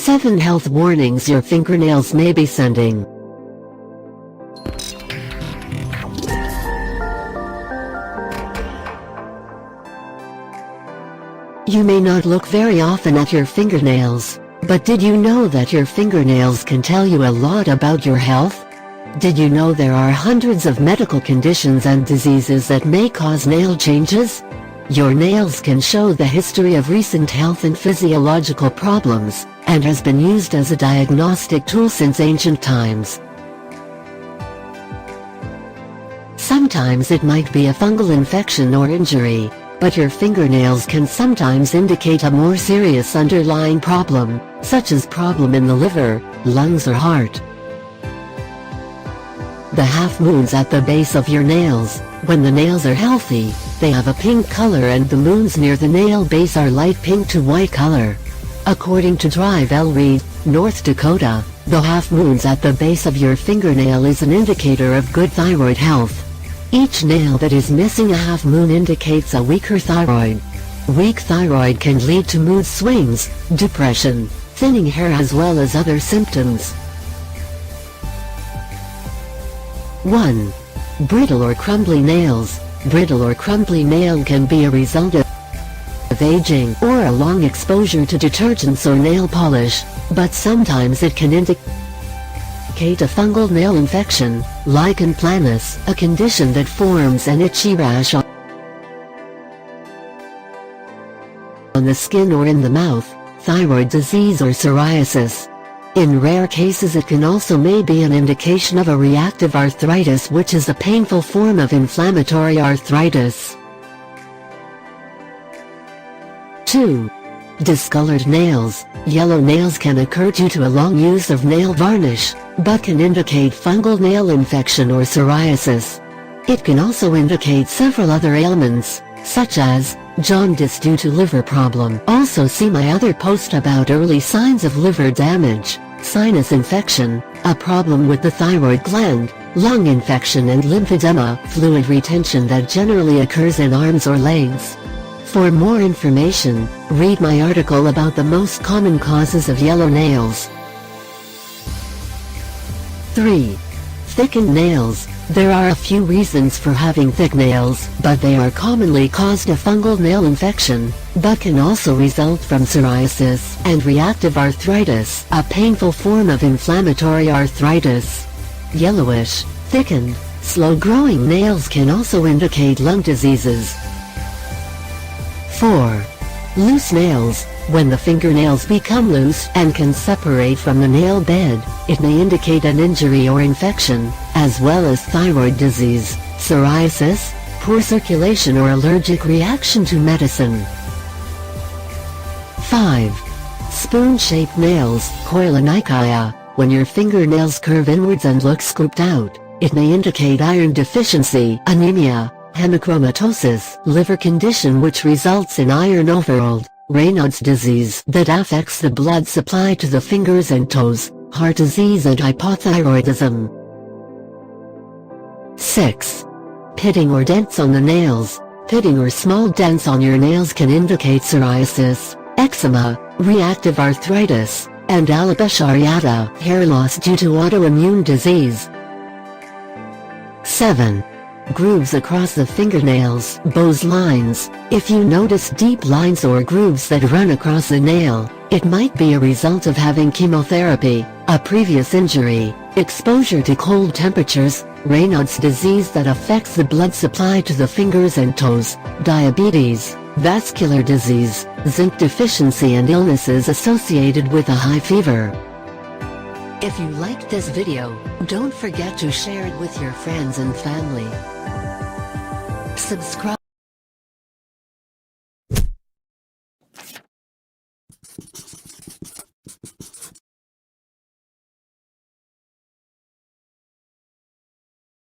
7 health warnings your fingernails may be sending. You may not look very often at your fingernails, but did you know that your fingernails can tell you a lot about your health? Did you know there are hundreds of medical conditions and diseases that may cause nail changes? Your nails can show the history of recent health and physiological problems, and has been used as a diagnostic tool since ancient times. Sometimes it might be a fungal infection or injury, but your fingernails can sometimes indicate a more serious underlying problem, such as problem in the liver, lungs or heart. The half moons at the base of your nails. When the nails are healthy, they have a pink color and the moons near the nail base are light pink to white color. According to Drive L. Reed, North Dakota, the half moons at the base of your fingernail is an indicator of good thyroid health. Each nail that is missing a half moon indicates a weaker thyroid. Weak thyroid can lead to mood swings, depression, thinning hair as well as other symptoms. 1. Brittle or crumbly nails. Brittle or crumbly nail can be a result of aging or a long exposure to detergents or nail polish, but sometimes it can indicate a fungal nail infection, lichen planus, a condition that forms an itchy rash on the skin or in the mouth, thyroid disease or psoriasis. In rare cases it can also may be an indication of a reactive arthritis, which is a painful form of inflammatory arthritis. 2. Discolored nails. Yellow nails can occur due to a long use of nail varnish, but can indicate fungal nail infection or psoriasis. It can also indicate several other ailments, such as jaundice due to liver problem. Also see my other post about early signs of liver damage, sinus infection, a problem with the thyroid gland, lung infection and lymphedema, fluid retention that generally occurs in arms or legs. For more information, read my article about the most common causes of yellow nails. 3. Thickened nails. There are a few reasons for having thick nails, but they are commonly caused of fungal nail infection, but can also result from psoriasis and reactive arthritis, a painful form of inflammatory arthritis. Yellowish, thickened, slow-growing nails can also indicate lung diseases. 4. Loose nails. When the fingernails become loose and can separate from the nail bed, it may indicate an injury or infection, as well as thyroid disease, psoriasis, poor circulation or allergic reaction to medicine. 5. Spoon-shaped nails. Koilonychia. When your fingernails curve inwards and look scooped out, it may indicate iron deficiency, anemia, hemochromatosis, liver condition which results in iron overload, Raynaud's disease that affects the blood supply to the fingers and toes, heart disease and hypothyroidism. 6. Pitting or dents on the nails. Pitting or small dents on your nails can indicate psoriasis, eczema, reactive arthritis, and alopecia areata, hair loss due to autoimmune disease. 7. Grooves across the fingernails. Bow's lines. If you notice deep lines or grooves that run across the nail, it might be a result of having chemotherapy, a previous injury, exposure to cold temperatures, Raynaud's disease that affects the blood supply to the fingers and toes, diabetes, vascular disease, zinc deficiency and illnesses associated with a high fever. If you liked this video, don't forget to share it with your friends and family. Subscribe.